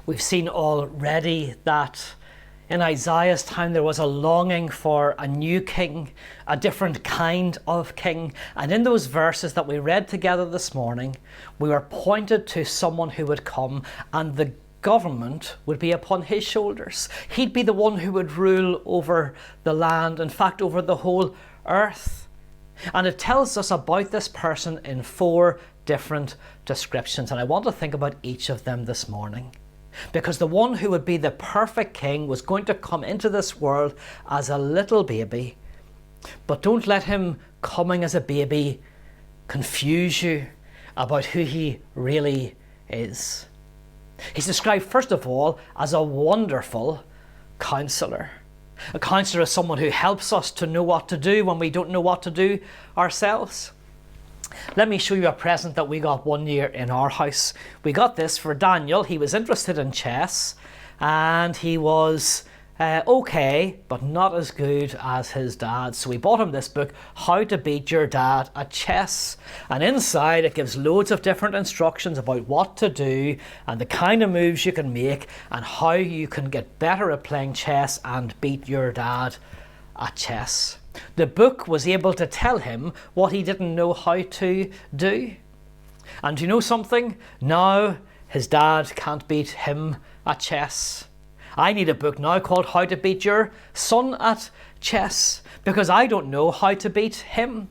We've seen already that in Isaiah's time there was a longing for a new king, a different kind of king. And in those verses that we read together this morning, we were pointed to someone who would come, and the government would be upon his shoulders. He'd be the one who would rule over the land, in fact over the whole earth. And it tells us about this person in 4 different descriptions, and I want to think about each of them this morning. Because the one who would be the perfect king was going to come into this world as a little baby. But don't let him coming as a baby confuse you about who he really is. He's described first of all as a wonderful counselor. A counselor is someone who helps us to know what to do when we don't know what to do ourselves. Let me show you a present that we got one year in our house. We got this for Daniel. He was interested in chess, and he was okay, but not as good as his dad. So we bought him this book, How to Beat Your Dad at Chess. And inside it gives loads of different instructions about what to do and the kind of moves you can make and how you can get better at playing chess and beat your dad at chess. The book was able to tell him what he didn't know how to do. And you know something? Now his dad can't beat him at chess. I need a book now called How to Beat Your Son at Chess, because I don't know how to beat him.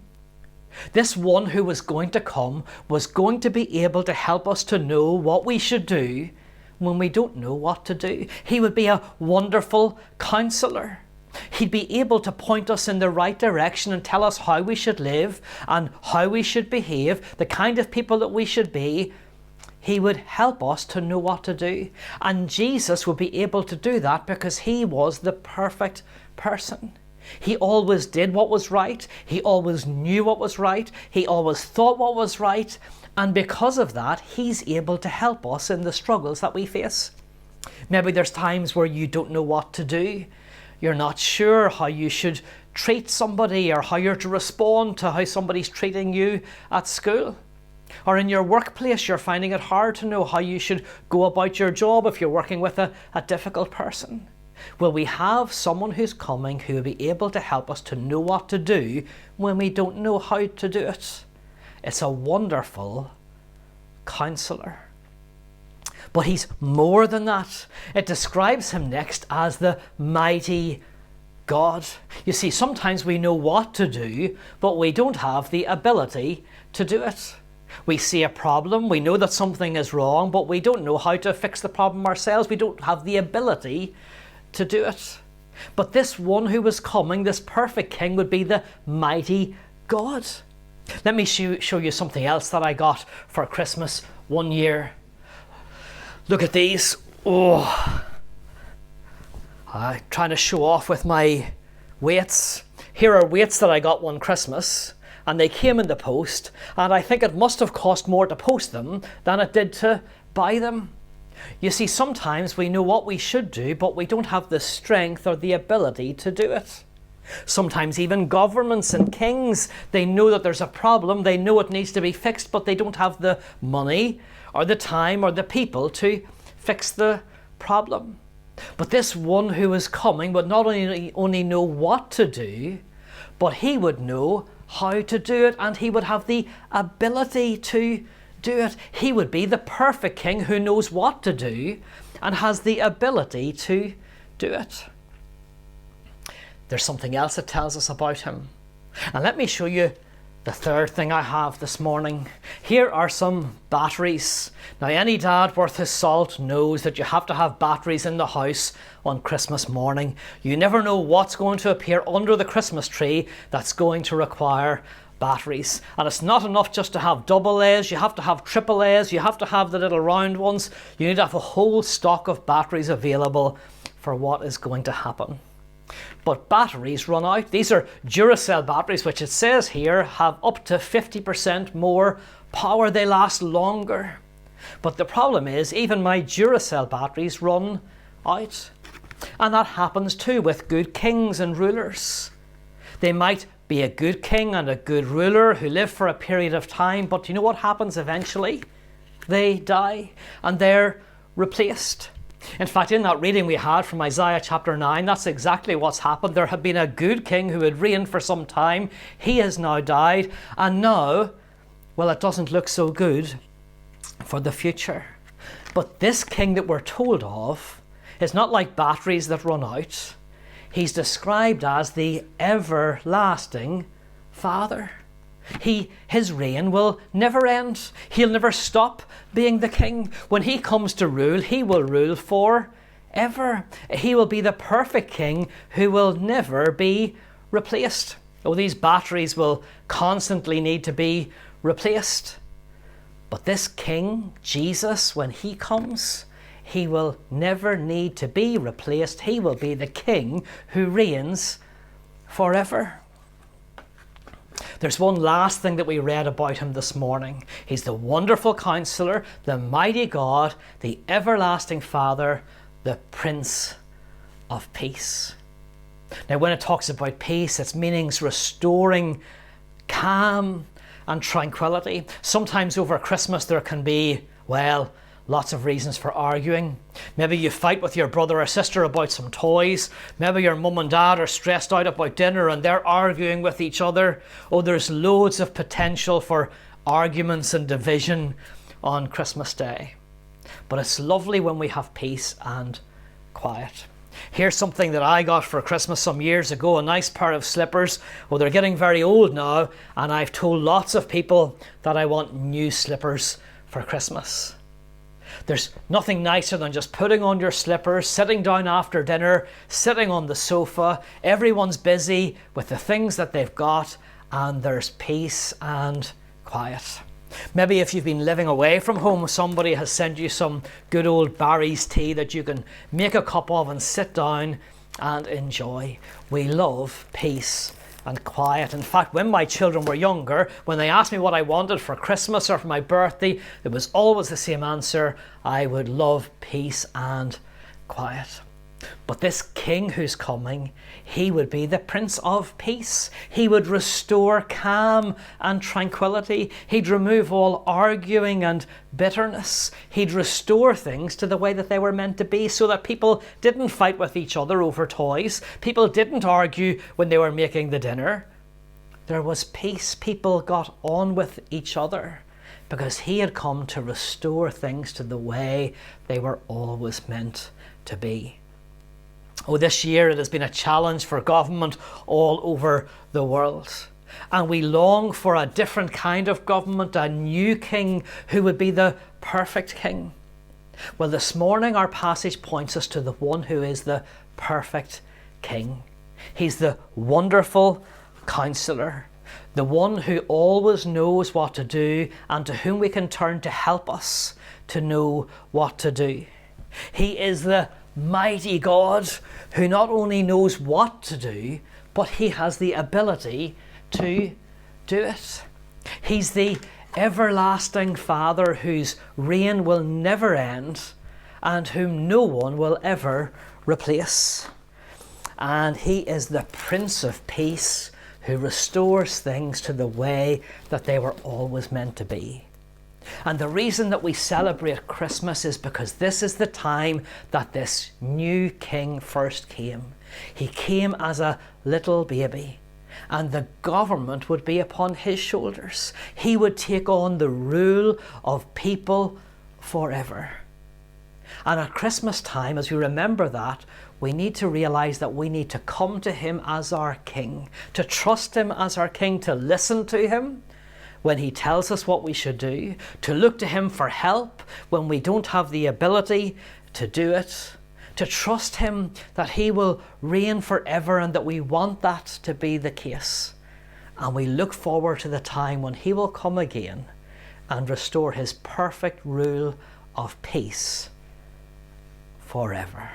This one who was going to come was going to be able to help us to know what we should do when we don't know what to do. He would be a wonderful counselor. He'd be able to point us in the right direction and tell us how we should live and how we should behave, the kind of people that we should be. He would help us to know what to do. And Jesus would be able to do that because he was the perfect person. He always did what was right. He always knew what was right. He always thought what was right. And because of that, he's able to help us in the struggles that we face. Maybe there's times where you don't know what to do. You're not sure how you should treat somebody or how you're to respond to how somebody's treating you at school. Or in your workplace, you're finding it hard to know how you should go about your job if you're working with a difficult person. Well, we have someone who's coming who will be able to help us to know what to do when we don't know how to do it. It's a wonderful counselor. But he's more than that. It describes him next as the mighty God. You see, sometimes we know what to do, but we don't have the ability to do it. We see a problem, we know that something is wrong, but we don't know how to fix the problem ourselves. We don't have the ability to do it. But this one who was coming, this perfect king, would be the mighty God. Let me show you something else that I got for Christmas one year. Look at these. Oh, I'm trying to show off with my weights. Here are weights that I got one Christmas, and they came in the post, and I think it must have cost more to post them than it did to buy them. You see, sometimes we know what we should do, but we don't have the strength or the ability to do it. Sometimes even governments and kings, they know that there's a problem, they know it needs to be fixed, but they don't have the money or the time or the people to fix the problem. But this one who is coming would not only know what to do, but he would know how to do it, and he would have the ability to do it. He would be the perfect king who knows what to do and has the ability to do it. There's something else that tells us about him. And let me show you the third thing I have this morning. Here are some batteries. Now, any dad worth his salt knows that you have to have batteries in the house on Christmas morning. You never know what's going to appear under the Christmas tree that's going to require batteries. And it's not enough just to have double A's, you have to have triple A's, you have to have the little round ones. You need to have a whole stock of batteries available for what is going to happen. But batteries run out. These are Duracell batteries, which it says here have up to 50% more power. They last longer. But the problem is, even my Duracell batteries run out. And that happens too with good kings and rulers. They might be a good king and a good ruler who live for a period of time, but you know what happens eventually? They die and they're replaced. In fact, in that reading we had from Isaiah chapter 9, that's exactly what's happened. There had been a good king who had reigned for some time. He has now died, and now, well, it doesn't look so good for the future. But this king that we're told of is not like batteries that run out. He's described as the everlasting Father. His reign will never end. He'll never stop being the king. When he comes to rule, he will rule forever. He will be the perfect king who will never be replaced. Oh, these batteries will constantly need to be replaced. But this king, Jesus, when he comes, he will never need to be replaced. He will be the king who reigns forever. There's one last thing that we read about him this morning. He's the wonderful counselor, the mighty God, the everlasting Father, the Prince of Peace. Now, when it talks about peace, its meaning's restoring calm and tranquility. Sometimes over Christmas there can be, well, lots of reasons for arguing. Maybe you fight with your brother or sister about some toys. Maybe your mum and dad are stressed out about dinner and they're arguing with each other. Oh, there's loads of potential for arguments and division on Christmas Day. But it's lovely when we have peace and quiet. Here's something that I got for Christmas some years ago, a nice pair of slippers. Well, they're getting very old now, and I've told lots of people that I want new slippers for Christmas. There's nothing nicer than just putting on your slippers, sitting down after dinner, sitting on the sofa. Everyone's busy with the things that they've got, and there's peace and quiet. Maybe if you've been living away from home, somebody has sent you some good old Barry's tea that you can make a cup of and sit down and enjoy. We love peace and quiet. In fact, when my children were younger, when they asked me what I wanted for Christmas or for my birthday, it was always the same answer. I would love peace and quiet. But this king who's coming, he would be the Prince of Peace. He would restore calm and tranquility. He'd remove all arguing and bitterness. He'd restore things to the way that they were meant to be, so that people didn't fight with each other over toys. People didn't argue when they were making the dinner. There was peace. People got on with each other because he had come to restore things to the way they were always meant to be. Oh, this year it has been a challenge for government all over the world. And we long for a different kind of government, a new king who would be the perfect king. Well, this morning our passage points us to the one who is the perfect king. He's the wonderful counselor, the one who always knows what to do and to whom we can turn to help us to know what to do. He is the mighty God who not only knows what to do, but he has the ability to do it. He's the everlasting Father whose reign will never end and whom no one will ever replace. And he is the Prince of Peace who restores things to the way that they were always meant to be. And the reason that we celebrate Christmas is because this is the time that this new king first came. He came as a little baby, and the government would be upon his shoulders. He would take on the rule of people forever. And at Christmas time, as we remember that, we need to realize that we need to come to him as our king, to trust him as our king, to listen to him when he tells us what we should do, to look to him for help when we don't have the ability to do it, to trust him that he will reign forever and that we want that to be the case. And we look forward to the time when he will come again and restore his perfect rule of peace forever.